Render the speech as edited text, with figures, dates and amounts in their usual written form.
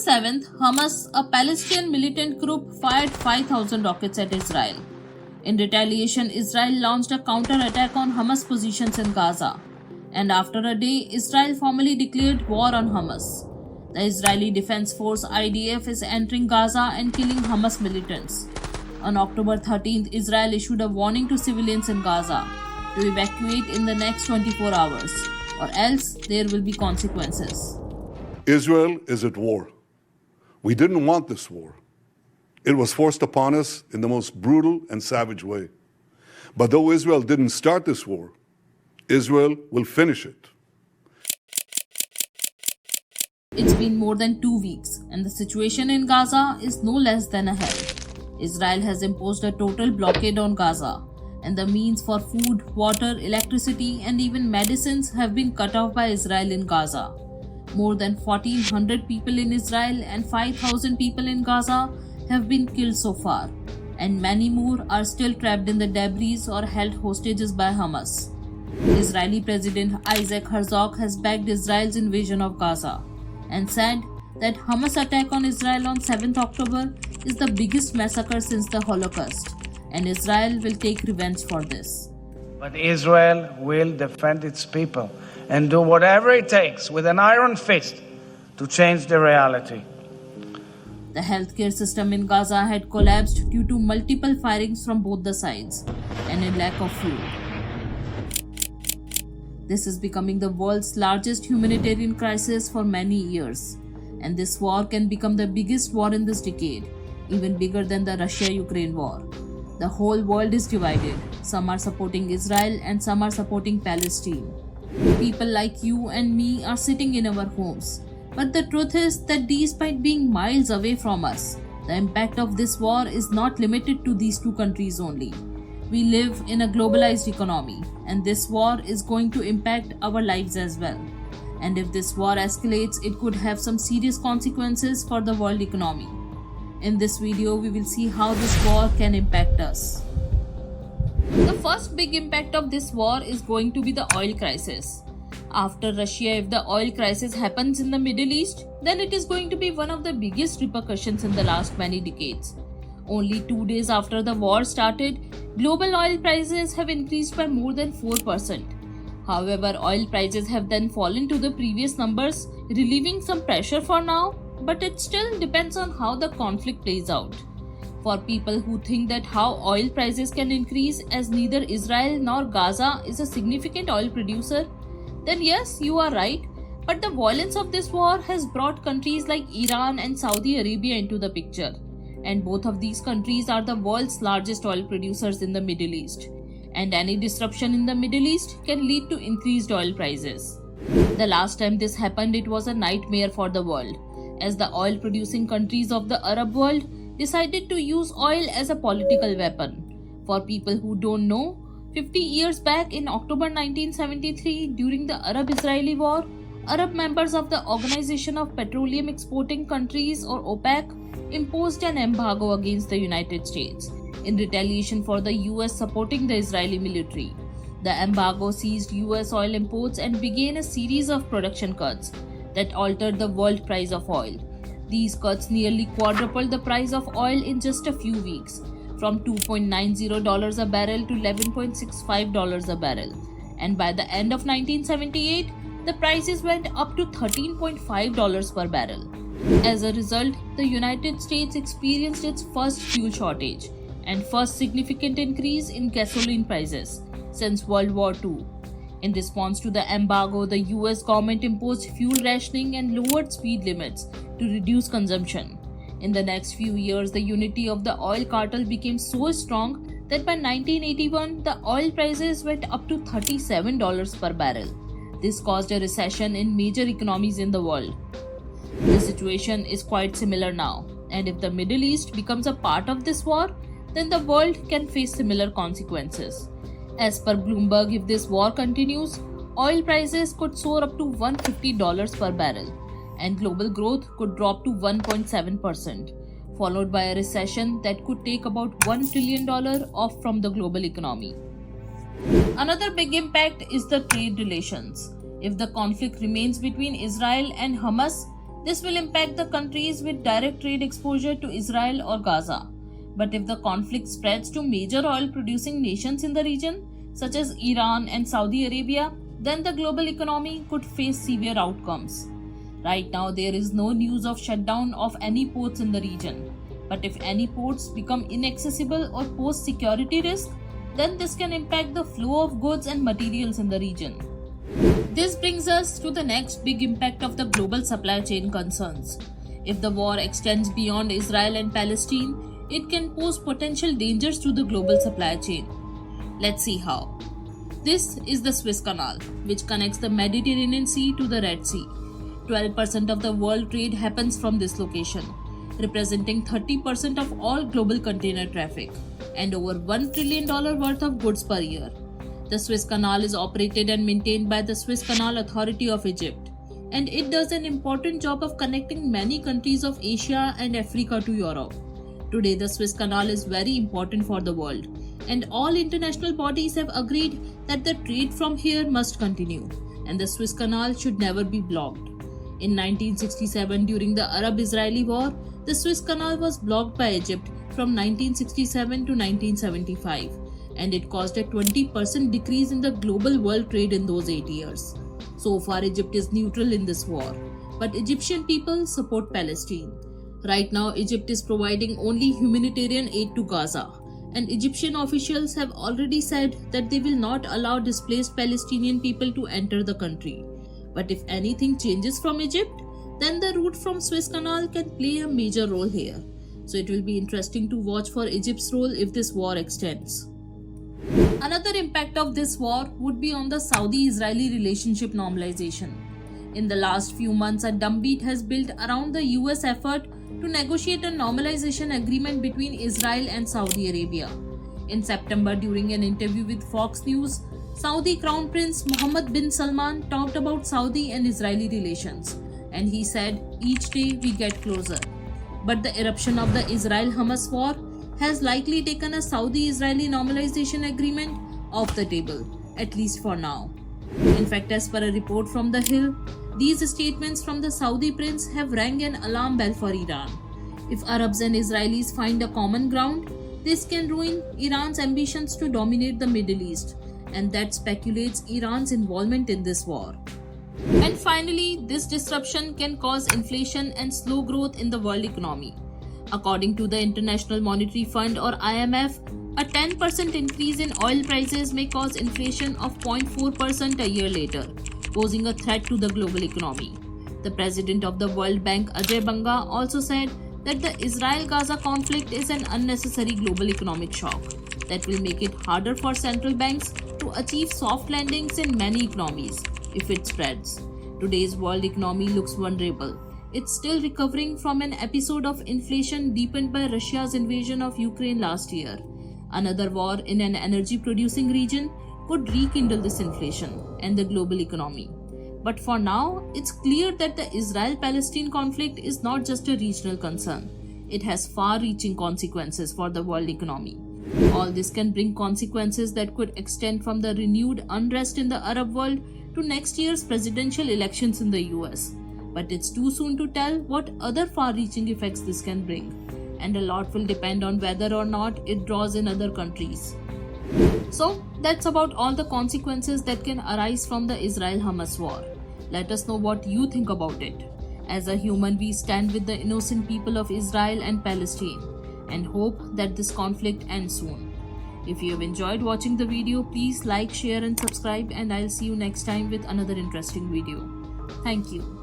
7th, Hamas, a Palestinian militant group, fired 5,000 rockets at Israel. In retaliation, Israel launched a counter-attack on Hamas positions in Gaza. And after a day, Israel formally declared war on Hamas. The Israeli Defense Force IDF is entering Gaza and killing Hamas militants. On October 13th, Israel issued a warning to civilians in Gaza to evacuate in the next 24 hours, or else there will be consequences. Israel is at war. We didn't want this war. It was forced upon us in the most brutal and savage way. But though Israel didn't start this war, Israel will finish it. It's been more than 2 weeks, and the situation in Gaza is no less than a hell. Israel has imposed a total blockade on Gaza, and the means for food, water, electricity, and even medicines have been cut off by Israel in Gaza. More than 1,400 people in Israel and 5,000 people in Gaza have been killed so far, and many more are still trapped in the debris or held hostages by Hamas. Israeli President Isaac Herzog has backed Israel's invasion of Gaza and said that Hamas' attack on Israel on 7th October is the biggest massacre since the Holocaust, and Israel will take revenge for this. But Israel will defend its people and do whatever it takes with an iron fist to change the reality. The healthcare system in Gaza had collapsed due to multiple firings from both the sides and a lack of fuel. This is becoming the world's largest humanitarian crisis for many years, and this war can become the biggest war in this decade, even bigger than the Russia-Ukraine war. The whole world is divided. Some are supporting Israel and some are supporting Palestine. People like you and me are sitting in our homes. But the truth is that despite being miles away from us, the impact of this war is not limited to these two countries only. We live in a globalized economy, and this war is going to impact our lives as well. And if this war escalates, it could have some serious consequences for the world economy. In this video, we will see how this war can impact us. The first big impact of this war is going to be the oil crisis. After Russia, if the oil crisis happens in the Middle East, then it is going to be one of the biggest repercussions in the last many decades. Only 2 days after the war started, global oil prices have increased by more than 4%. However, oil prices have then fallen to the previous numbers, relieving some pressure for now, but it still depends on how the conflict plays out. For people who think that how oil prices can increase as neither Israel nor Gaza is a significant oil producer, then yes, you are right, but the violence of this war has brought countries like Iran and Saudi Arabia into the picture, and both of these countries are the world's largest oil producers in the Middle East, and any disruption in the Middle East can lead to increased oil prices. The last time this happened, it was a nightmare for the world, as the oil-producing countries of the Arab world decided to use oil as a political weapon. For people who don't know, 50 years back in October 1973, during the Arab-Israeli War, Arab members of the Organization of Petroleum Exporting Countries or OPEC imposed an embargo against the United States in retaliation for the US supporting the Israeli military. The embargo seized US oil imports and began a series of production cuts that altered the world price of oil. These cuts nearly quadrupled the price of oil in just a few weeks, from $2.90 a barrel to $11.65 a barrel. And by the end of 1978, the prices went up to $13.5 per barrel. As a result, the United States experienced its first fuel shortage and first significant increase in gasoline prices since World War II. In response to the embargo, the US government imposed fuel rationing and lowered speed limits to reduce consumption. In the next few years, the unity of the oil cartel became so strong that by 1981, the oil prices went up to $37 per barrel. This caused a recession in major economies in the world. The situation is quite similar now, and if the Middle East becomes a part of this war, then the world can face similar consequences. As per Bloomberg, if this war continues, oil prices could soar up to $150 per barrel, and global growth could drop to 1.7%, followed by a recession that could take about $1 trillion off from the global economy. Another big impact is the trade relations. If the conflict remains between Israel and Hamas, This will impact the countries with direct trade exposure to Israel or Gaza. But if the conflict spreads to major oil producing nations in the region, such as Iran and Saudi Arabia, then the global economy could face severe outcomes. Right now, there is no news of shutdown of any ports in the region. But if any ports become inaccessible or pose security risk, then this can impact the flow of goods and materials in the region. This brings us to the next big impact of the global supply chain concerns. If the war extends beyond Israel and Palestine, it can pose potential dangers to the global supply chain. Let's see how. This is the Suez Canal, which connects the Mediterranean Sea to the Red Sea. 12% of the world trade happens from this location, representing 30% of all global container traffic and over $1 trillion worth of goods per year. The Suez Canal is operated and maintained by the Suez Canal Authority of Egypt, and it does an important job of connecting many countries of Asia and Africa to Europe. Today, the Suez Canal is very important for the world, and all international bodies have agreed that the trade from here must continue, and the Suez Canal should never be blocked. In 1967, during the Arab-Israeli War, the Suez Canal was blocked by Egypt from 1967 to 1975, and it caused a 20% decrease in the global world trade in those 8 years. So far, Egypt is neutral in this war, but Egyptian people support Palestine. Right now, Egypt is providing only humanitarian aid to Gaza, and Egyptian officials have already said that they will not allow displaced Palestinian people to enter the country. But if anything changes from Egypt, then the route from Suez Canal can play a major role here. So it will be interesting to watch for Egypt's role if this war extends. Another impact of this war would be on the Saudi-Israeli relationship normalization. In the last few months, a drumbeat has built around the US effort to negotiate a normalization agreement between Israel and Saudi Arabia. In September, during an interview with Fox News, Saudi Crown Prince Mohammed bin Salman talked about Saudi and Israeli relations, and he said, "Each day we get closer." But the eruption of the Israel-Hamas war has likely taken a Saudi-Israeli normalization agreement off the table, at least for now. In fact, as per a report from The Hill, these statements from the Saudi prince have rang an alarm bell for Iran. If Arabs and Israelis find a common ground, this can ruin Iran's ambitions to dominate the Middle East, and that speculates Iran's involvement in this war. And finally, this disruption can cause inflation and slow growth in the world economy. According to the International Monetary Fund or IMF, a 10% increase in oil prices may cause inflation of 0.4% a year later, posing a threat to the global economy. The president of the World Bank, Ajay Banga, also said that the Israel-Gaza conflict is an unnecessary global economic shock that will make it harder for central banks to achieve soft landings in many economies if it spreads. Today's world economy looks vulnerable. It's still recovering from an episode of inflation deepened by Russia's invasion of Ukraine last year. Another war in an energy-producing region could rekindle this inflation and the global economy. But for now, it's clear that the Israel-Palestine conflict is not just a regional concern. It has far-reaching consequences for the world economy. All this can bring consequences that could extend from the renewed unrest in the Arab world to next year's presidential elections in the US. But it's too soon to tell what other far-reaching effects this can bring, and a lot will depend on whether or not it draws in other countries. So, that's about all the consequences that can arise from the Israel-Hamas war. Let us know what you think about it. As a human, we stand with the innocent people of Israel and Palestine and hope that this conflict ends soon. If you have enjoyed watching the video, please like, share and subscribe, and I'll see you next time with another interesting video. Thank you.